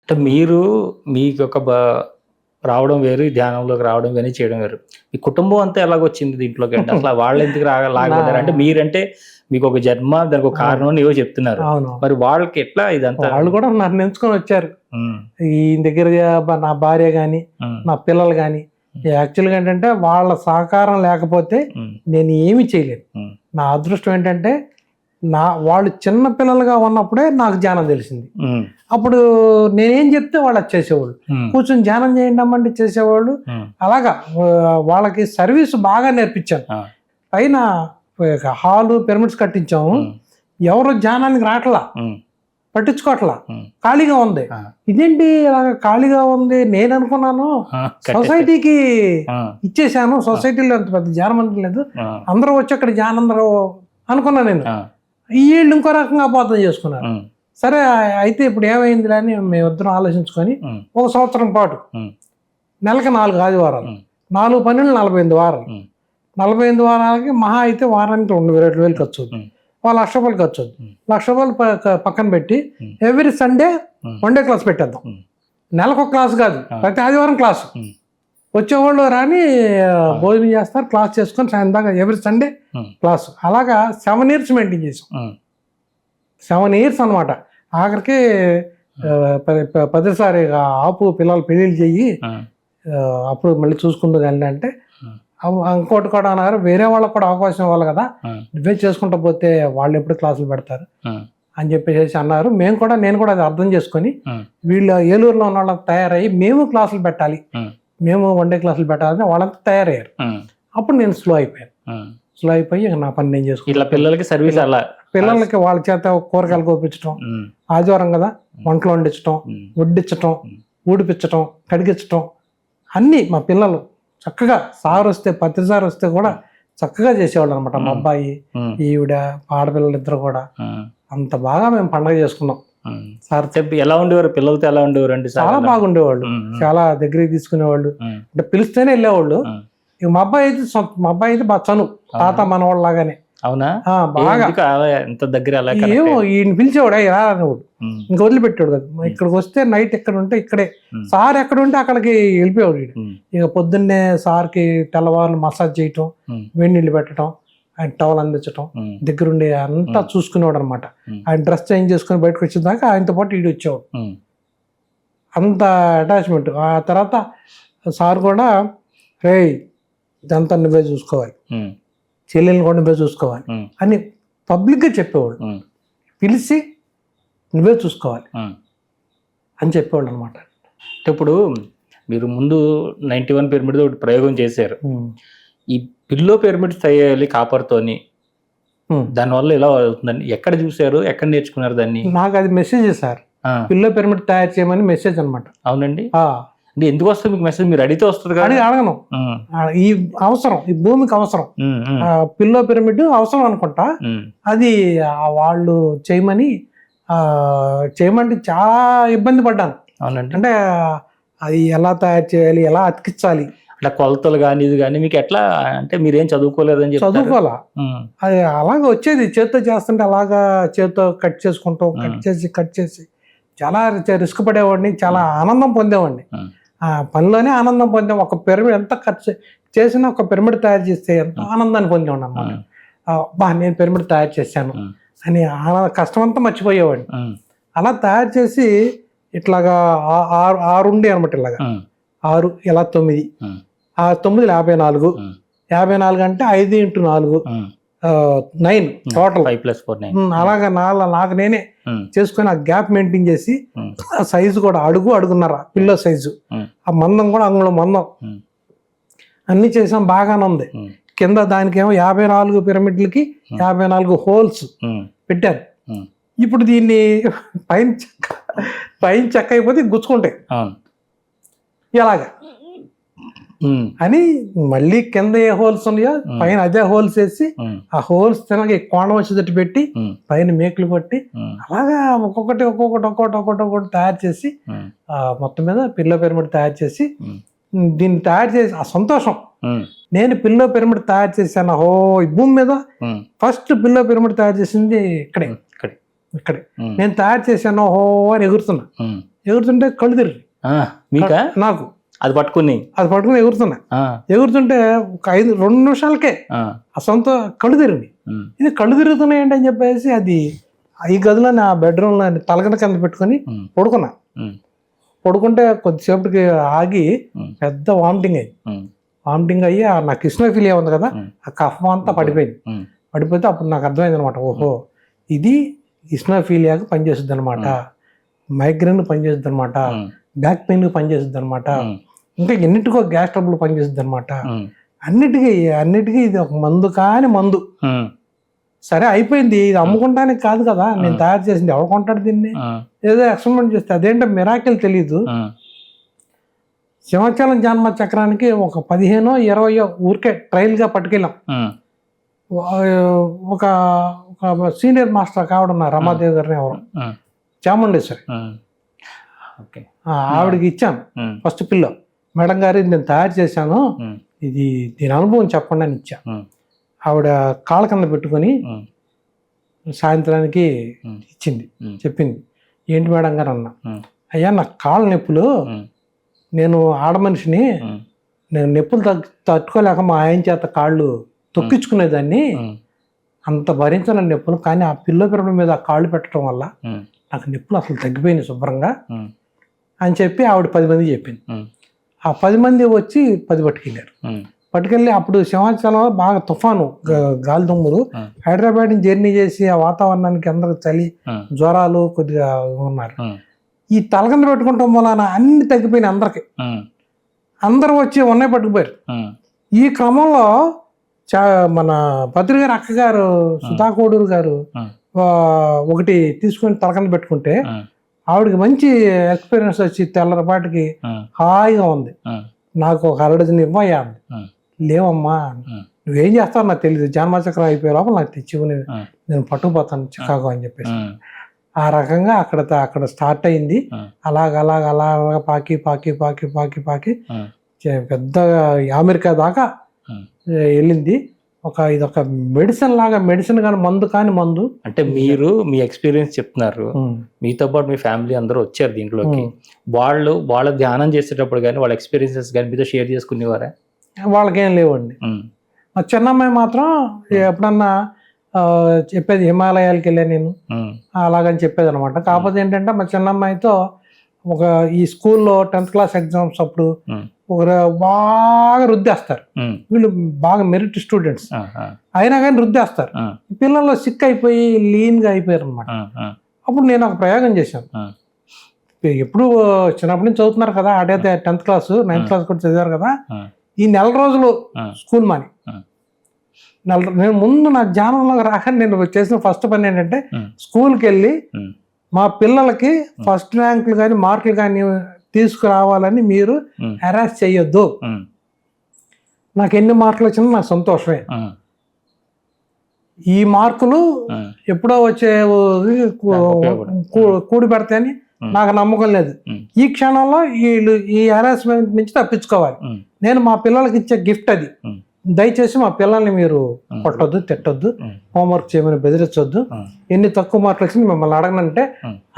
అంటే మీరు మీకు ఒక రావడం వేరు, ఈ ధ్యానంలోకి రావడం వేరు, చేయడం వేరు. మీ కుటుంబం అంతా ఎలాగొచ్చింది దీంట్లోకి అంటే అసలు వాళ్ళు ఎందుకు లాగబడ్డారు? అంటే మీరంటే మీకు ఒక జన్మ, దానికి ఒక కారణం అని ఏవో చెప్తున్నారు. మరి వాళ్ళకి ఎట్లా ఇదంతా? వాళ్ళు కూడా నన్ను ఎంచుకొని వచ్చారు. ఈ దగ్గర నా భార్య గాని నా పిల్లలు గాని యాక్చువల్గా ఏంటంటే వాళ్ళ సహకారం లేకపోతే నేను ఏమి చేయలేను. నా అదృష్టం ఏంటంటే వాళ్ళు చిన్న పిల్లలుగా ఉన్నప్పుడే నాకు ధ్యానం తెలిసింది. అప్పుడు నేనేం చెప్తే వాళ్ళు అది చేసేవాళ్ళు. కూర్చొని ధ్యానం చేయండి అమ్మంటే చేసేవాళ్ళు. అలాగా వాళ్ళకి సర్వీస్ బాగా నేర్పించాను. పైన హాలు పిరమిడ్స్ కట్టించాము. ఎవరు ధ్యానానికి రావట్లా, పట్టించుకోవట్లా, ఖాళీగా ఉంది. ఇదేంటి ఇలాగ ఖాళీగా ఉంది? నేను అనుకున్నాను సొసైటీకి ఇచ్చేసాను, సొసైటీలో అంత పెద్ద ధ్యానం లేదు, అందరూ వచ్చి అక్కడ ధ్యానం అందరూ అనుకున్నాను నేను. వీళ్ళు ఇంకో రకంగా అపార్థం చేసుకున్నారు. సరే అయితే ఇప్పుడు ఏమైంది అని మేమిద్దరం ఆలోచించుకొని 1 సంవత్సరం పాటు నెలకి 4 ఆదివారాలు, 4 12 48 వారాలు, 48 వారాలకి మహా అయితే వారానికి 2,000 ఖర్చు అవుతుంది. 1,00,000 ఖర్చు అవుతుంది. 1,00,000 పక్కన పెట్టి ఎవ్రీ సండే 1 డే క్లాస్ పెట్టేద్దాం. నెలకు 1 క్లాస్ కాదు, ప్రతి ఆదివారం క్లాసు. వచ్చేవాళ్ళు రాని భోజనం చేస్తారు, క్లాస్ చేసుకొని సాయంత్రం దాకా ఎవ్రీ సండే క్లాసు. అలాగా 7 years మెయింటైన్ చేసాం. 7 years అనమాట. ఆఖరికి 10సారి ఆపు, పిల్లలు పెళ్ళిళ్ళు చెయ్యి, అప్పుడు మళ్ళీ చూసుకుంటూ కానీ అంటే ఇంకోటి కూడా అన్నారు, వేరే వాళ్ళకి కూడా అవకాశం ఇవ్వాలి కదా, నువ్వే చేసుకుంటూ పోతే వాళ్ళు ఎప్పుడు క్లాసులు పెడతారు అని చెప్పేసి అన్నారు. నేను కూడా అది అర్థం చేసుకొని వీళ్ళు ఏలూరులో ఉన్న వాళ్ళకి తయారయ్యి మేము క్లాసులు పెట్టాలి, మేము 1 డే క్లాసులు పెట్టాలని వాళ్ళంతా తయారయ్యారు. అప్పుడు నేను స్లో అయిపోయి నా పని నేను చేసుకున్నాను. పిల్లలకి సర్వీస్, అలా పిల్లలకి వాళ్ళ చేత కూరగాయలు కోపించడం, ఆదివారం కదా వంటలు వండించడం, వడ్డించటం, ఊడిపించటం, కడిగించటం అన్నీ మా పిల్లలు చక్కగా ప్రతిసారి వస్తే కూడా చక్కగా చేసేవాళ్ళు అనమాట. మా అబ్బాయి, ఈవిడ, ఆడపిల్లలు ఇద్దరు కూడా అంత బాగా మేము పండగ చేసుకున్నాం. సార్ చెప్పి ఎలా ఉండేవారు పిల్లలతో? ఎలా ఉండేవారు అంటే చాలా బాగుండేవాళ్ళు, చాలా దగ్గరికి తీసుకునేవాళ్ళు, అంటే పిలిస్తేనే వెళ్ళేవాళ్ళు. ఇక మా అబ్బాయి అయితే బాగా చనువు, తాత మనవాళ్ళు లాగానే. అవునా? బాగా ఎంత దగ్గర. ఏమో ఈయన పిలిచేవాడు ఎలా అనేవాడు, ఇంకా వదిలిపెట్టాడు కదా. ఇక్కడికి వస్తే నైట్ ఎక్కడ ఉంటే ఇక్కడే, సార్ ఎక్కడ ఉంటే అక్కడికి వెళ్ళిపోయాడు. ఇక పొద్దున్నే సార్కి తెల్లవారులు మసాజ్ చేయటం, వేడి నీళ్ళు పెట్టడం, ఆయన టవల్ అందించడం, దగ్గరుండి అంతా చూసుకునేవాడు అనమాట. ఆయన డ్రెస్ చేంజ్ చేసుకుని బయటకు వచ్చేదాకా ఆయనతో పాటు ఈడు వచ్చేవాడు. అంత అటాచ్మెంట్. ఆ తర్వాత సార్ కూడా రే ఇదంతా నువ్వే చూసుకోవాలి, చెల్లెల్ని కూడా నువ్వే చూసుకోవాలి అని పబ్లిక్గా చెప్పేవాళ్ళు. పిలిచి నువ్వే చూసుకోవాలి అని చెప్పేవాళ్ళు అనమాట. ఇప్పుడు మీరు ముందు 91 పిరమిడ్ ఒకటి ప్రయోగం చేశారు. ఈ పిల్లో పిరమిడ్స్ తయారు కాపర్తోని, దానివల్ల ఎలా అవుతుందని ఎక్కడ చూసారు, ఎక్కడ నేర్చుకున్నారు దాన్ని? నాకు అది మెసేజ్ సార్, పిల్లో పిరమిడ్ తయారు చేయమని మెసేజ్ అనమాట. అవునండి. అంటే ఎందుకు వస్తుంది మీకు మెసేజ్? మీరు అడిగితే వస్తుంది కానీ అడగను. ఈ అవసరం, ఈ భూమికి అవసరం, పిల్లో పిరమిడ్ అవసరం అనుకుంటా. అది వాళ్ళు చేయమంటే చాలా ఇబ్బంది పడ్డాను. అవునండి. అంటే అది ఎలా తయారు చేయాలి, ఎలా అతికించాలి, అట్లా కొలతలు కానీ ఇది కానీ మీకు ఎట్లా? అంటే మీరేం చదువుకోలేదని చెప్పి చదువుకోవాలా, అది అలాగే వచ్చేది. చేత్తో చేస్తుంటే అలాగా చేత్తో కట్ చేసుకుంటాం, కట్ చేసి చాలా రిస్క్ పడేవాడిని, చాలా ఆనందం పొందేవాడిని. ఆ పనిలోనే ఆనందం పొందాం. ఒక పిరమిడ్ ఎంత ఖర్చు చేసినా, ఒక పిరమిడ్ తయారు చేస్తే ఎంత ఆనందాన్ని పొందేవాడిని అన్నమాట. నేను పిరమిడ్ తయారు చేశాను అని కష్టం అంతా మర్చిపోయేవాడిని. అలా తయారు చేసి ఇట్లాగా 6 ఉండే అనమాట. ఇలాగా 6 ఇలా 9, 9 54, 54 అంటే 5 x 4 9 టోటల్ 5+4 9. అలాగా నాకు నేనే చేసుకొని ఆ గ్యాప్ మెయింటైన్ చేసి, ఆ సైజు కూడా అడుగున్నర పిల్లో సైజు, ఆ మందం కూడా అంగుళం మందం అన్ని చేసాం. బాగానే ఉంది. కింద దానికేమో 54 పిరమిడ్లకి 54 హోల్స్ పెట్టారు. ఇప్పుడు దీన్ని పైన చెక్క అయిపోతే గుచ్చుకుంటాయి ఎలాగా అని మళ్ళీ కింద ఏ హోల్స్ ఉన్నాయో పైన అదే హోల్స్ వేసి, ఆ హోల్స్ తినక కోణం వచ్చేటట్టు పెట్టి పైన మేకులు పట్టి అలాగా ఒక్కొక్కటి తయారు చేసి మొత్తం మీద పిల్లో పిరమిడ్ తయారు చేసి, దీన్ని తయారు చేసి ఆ సంతోషం. నేను పిల్లో పిరమిడ్ తయారు చేశాను. ఈ భూమి మీద ఫస్ట్ పిల్లో పిరమిడ్ తయారు చేసింది ఇక్కడే. ఇక్కడే నేను తయారు చేశాను ఓహో అని ఎగురుతున్నా, ఎగురుతుంటే కళ్ళు తిరిగి మీకా నాకు అది పట్టుకుని ఎగురుతున్నా, ఎగురుతుంటే ఒక 2 నిమిషాలకే ఆ సొంత కళ్ళు తిరిగి, ఇది కళ్ళు తిరుగుతున్నాయండి అని చెప్పేసి అది ఈ గదిలో నా బెడ్రూమ్లో తలగడ కింద పెట్టుకుని పడుకున్నా. పడుకుంటే కొద్దిసేపటికి ఆగి పెద్ద వామిటింగ్ అయ్యి నాకు ఇస్నోఫిలియా ఉంది కదా, ఆ కఫం అంతా పడిపోయింది. పడిపోతే అప్పుడు నాకు అర్థమైంది అనమాట, ఓహో ఇది ఇస్నోఫిలియాకి పనిచేస్తుంది అనమాట, మైగ్రేన్ పనిచేస్తుంది అనమాట, బ్యాక్ పెయిన్ పనిచేస్తుంది అనమాట, ఇంకా ఎన్నిటికో గ్యాస్ ట్రబుల్ పనిచేస్తుంది అనమాట. అన్నిటికీ ఇది ఒక మందు కాని మందు. సరే అయిపోయింది, ఇది అమ్ముకుంటానికి కాదు కదా నేను తయారు చేసింది, ఎవరు కొంటాడు దీన్ని, ఏదో ఎక్స్పెరిమెంట్ చేస్తే అదేంటో మిరాకిల్ తెలీదు. సింహాచలం జన్మ చక్రానికి ఒక 15-20 ఊరికే ట్రయల్గా పట్టుకెళ్ళాం. ఒక సీనియర్ మాస్టర్ కావడం రమాదేవి గారిని ఎవరు చాముండేశ్వరి, ఆవిడకి ఇచ్చాను ఫస్ట్ పిల్ల. మేడం గారు ఇది నేను తయారు చేశాను, ఇది దీని అనుభవం చెప్పండి అని ఇచ్చా. ఆవిడ కాళ్ళ కింద పెట్టుకొని సాయంత్రానికి ఇచ్చింది, చెప్పింది ఏంటి మేడం గారు అన్న, అయ్యా నాకు కాళ్ళ నొప్పులు, నేను ఆడమనిషిని, నేను నొప్పులు తట్టుకోలేక మా ఆయన చేత కాళ్ళు తొక్కించుకునేదాన్ని, అంత భరించిన నొప్పులు, కానీ ఆ పిల్లో పిల్లల మీద ఆ కాళ్ళు పెట్టడం వల్ల నాకు నొప్పులు అసలు తగ్గిపోయినాయి శుభ్రంగా అని చెప్పి ఆవిడ 10 మంది చెప్పింది. ఆ 10 మంది వచ్చి 10 పట్టుకెళ్ళి అప్పుడు సింహాచలంలో బాగా తుఫాను గాలి దుమ్ములు, హైదరాబాద్ నుంచి జర్నీ చేసి ఆ వాతావరణానికి అందరికి చలి జ్వరాలు కొద్దిగా ఉన్నారు. ఈ తలగంద పెట్టుకుంటాం వలన అన్ని తగ్గిపోయినాయి అందరికి, అందరూ వచ్చి ఉన్నాయి పట్టుకుపోయారు. ఈ క్రమంలో మన భద్రి గారు అక్కగారు సుధాకోడూరు గారు ఒకటి తీసుకొని తలగంద పెట్టుకుంటే ఆవిడకి మంచి ఎక్స్పీరియన్స్ వచ్చి తెల్లరపాటికి హాయిగా ఉంది. నాకు ఒక 1/2 డజన్ ఇవ్వయ్యా, లేవమ్మా నువ్వేం చేస్తావు నాకు తెలియదు, జన్మచక్రం అయిపోయే లోపల నాకు తెచ్చివుని నేను పట్టుకుపోతాను చికాగో అని చెప్పేసి ఆ రకంగా అక్కడ స్టార్ట్ అయింది. అలాగ పాకి పెద్ద అమెరికా దాకా వెళ్ళింది. ఇదొక మెడిసిన్ కానీ మందు కాని మందు. అంటే మీరు మీ ఎక్స్పీరియన్స్ చెప్తున్నారు, మీతో పాటు మీ ఫ్యామిలీ అందరూ వచ్చారు దీంట్లోకి, వాళ్ళ ధ్యానం చేసేటప్పుడు కానీ వాళ్ళ ఎక్స్పీరియన్సెస్ కానీ మీతో షేర్ చేసుకునేవారా? వాళ్ళకేం లేవండి. మా చిన్నమ్మాయి మాత్రం ఎప్పుడన్నా చెప్పేది హిమాలయాలకి వెళ్ళా నేను అలాగని చెప్పేది అనమాట. కాకపోతే ఏంటంటే మా చిన్నమ్మాయితో ఈ స్కూల్లో 10th క్లాస్ ఎగ్జామ్స్ అప్పుడు బాగా రుద్దేస్తారు, వీళ్ళు బాగా మెరిట్ స్టూడెంట్స్ అయినా కానీ రుద్దేస్తారు. పిల్లల్లో సిక్ అయిపోయి లీన్గా అయిపోయారు అనమాట. అప్పుడు నేను ఒక ప్రయోగం చేశాను. ఎప్పుడు చిన్నప్పటి నుంచి చదువుతున్నారు కదా, అటైతే 10th క్లాస్ 9th క్లాస్ కూడా చదివారు కదా, ఈ 4 రోజులు స్కూల్ మాని నేను ముందు నా ధ్యానంలోకి రాకని నేను చేసిన ఫస్ట్ పని ఏంటంటే స్కూల్కి వెళ్ళి మా పిల్లలకి ఫస్ట్ ర్యాంకులు కానీ మార్కులు కానీ తీసుకురావాలని మీరు హెరాస్ చెయ్యొద్దు, నాకు ఎన్ని మార్కులు వచ్చినా నాకు సంతోషమే, ఈ మార్కులు ఎప్పుడో వచ్చే కూడి పెడతాయని నాకు నమ్మకం లేదు, ఈ క్షణంలో వీళ్ళు ఈ హెరాస్మెంట్ నుంచి తప్పించుకోవాలి, నేను మా పిల్లలకి ఇచ్చే గిఫ్ట్ అది, దయచేసి మా పిల్లల్ని మీరు కొట్టొద్దు తిట్టొద్దు, హోంవర్క్ చేయమని బెదిరించొద్దు, ఎన్ని తక్కువ మార్కులు వచ్చింది మిమ్మల్ని అడగనంటే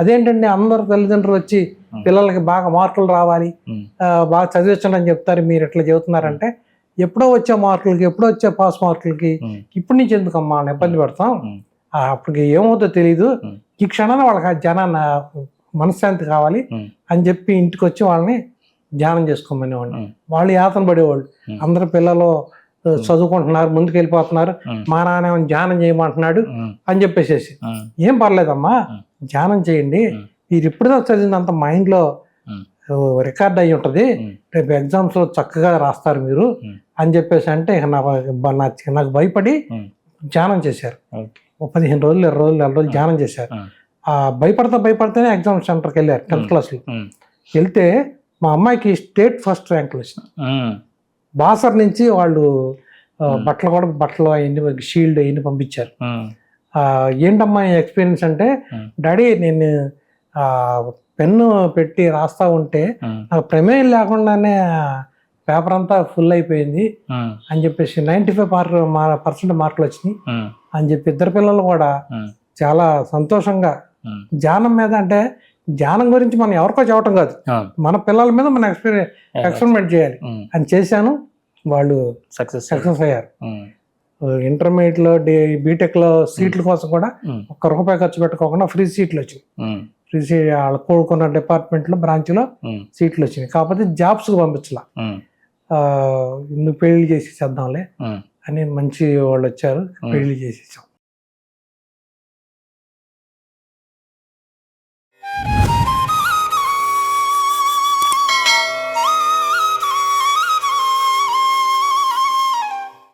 అదేంటండి అందరు తల్లిదండ్రులు వచ్చి పిల్లలకి బాగా మార్కులు రావాలి బాగా చదివించండి అని చెప్తారు, మీరు ఎట్లా చెబుతున్నారంటే ఎప్పుడో వచ్చే మార్కులకి ఎప్పుడో వచ్చే పాస్ మార్కులకి ఇప్పటి నుంచి ఎందుకమ్మా ఇబ్బంది పెడతాం, అప్పటికి ఏమవుతుందో తెలీదు, ఈ క్షణాన్ని వాళ్ళకి జనాన్ని మనశ్శాంతి కావాలి అని చెప్పి ఇంటికి వచ్చి వాళ్ళని ధ్యానం చేసుకోమనేవాడిని. వాళ్ళు యాతన పడేవాళ్ళు, అందరు పిల్లలు చదువుకుంటున్నారు ముందుకు వెళ్ళిపోతున్నారు, మా నాన్న ధ్యానం చేయమంటున్నాడు అని చెప్పేసేసి, ఏం పర్లేదమ్మా ధ్యానం చేయండి, మీరు ఇప్పుడుదా చదివినంత మైండ్లో రికార్డ్ అయ్యి ఉంటుంది, రేపు ఎగ్జామ్స్లో చక్కగా రాస్తారు మీరు అని చెప్పేసి అంటే నాకు భయపడి ధ్యానం చేశారు. 15 రోజులు 20 రోజులు 40 రోజులు ధ్యానం చేశారు. భయపడితేనే ఎగ్జామ్ సెంటర్కి వెళ్ళారు 10th క్లాస్లో. వెళ్తే మా అమ్మాయికి స్టేట్ ఫస్ట్ ర్యాంకులు వచ్చినాయి. బాసర్ నుంచి వాళ్ళు బట్టలు అవన్నీ షీల్డ్ అవన్నీ పంపించారు. ఏంటమ్మా ఎక్స్పీరియన్స్ అంటే, డాడీ నేను పెన్ను పెట్టి రాస్తా ఉంటే నాకు ప్రమేయం లేకుండానే పేపర్ అంతా ఫుల్ అయిపోయింది అని చెప్పేసి 95% మార్కులు వచ్చినాయి అని చెప్పి ఇద్దరు పిల్లలు కూడా చాలా సంతోషంగా ధ్యానం మీద అంటే ధ్యానం గురించి మనం ఎవరికో చెప్పటం కాదు, మన పిల్లల మీద మనం ఎక్స్పెరిమెంట్ చేయాలి అని చేశాను. వాళ్ళు సక్సెస్ అయ్యారు. ఇంటర్మీడియట్ లో బీటెక్ లో సీట్ల కోసం కూడా ₹1 ఖర్చు పెట్టుకోకుండా ఫ్రీ సీట్లు వచ్చినాయి. ఫ్రీ సీట్ వాళ్ళు కోరుకున్న డిపార్ట్మెంట్ లో బ్రాంచ్ లో సీట్లు వచ్చినాయి. కాకపోతే జాబ్స్ కు పంపించలా. నువ్వు పెళ్లి చేసి చేద్దాంలే అని మంచి వాళ్ళు వచ్చారు, పెళ్లి చేసేసాం.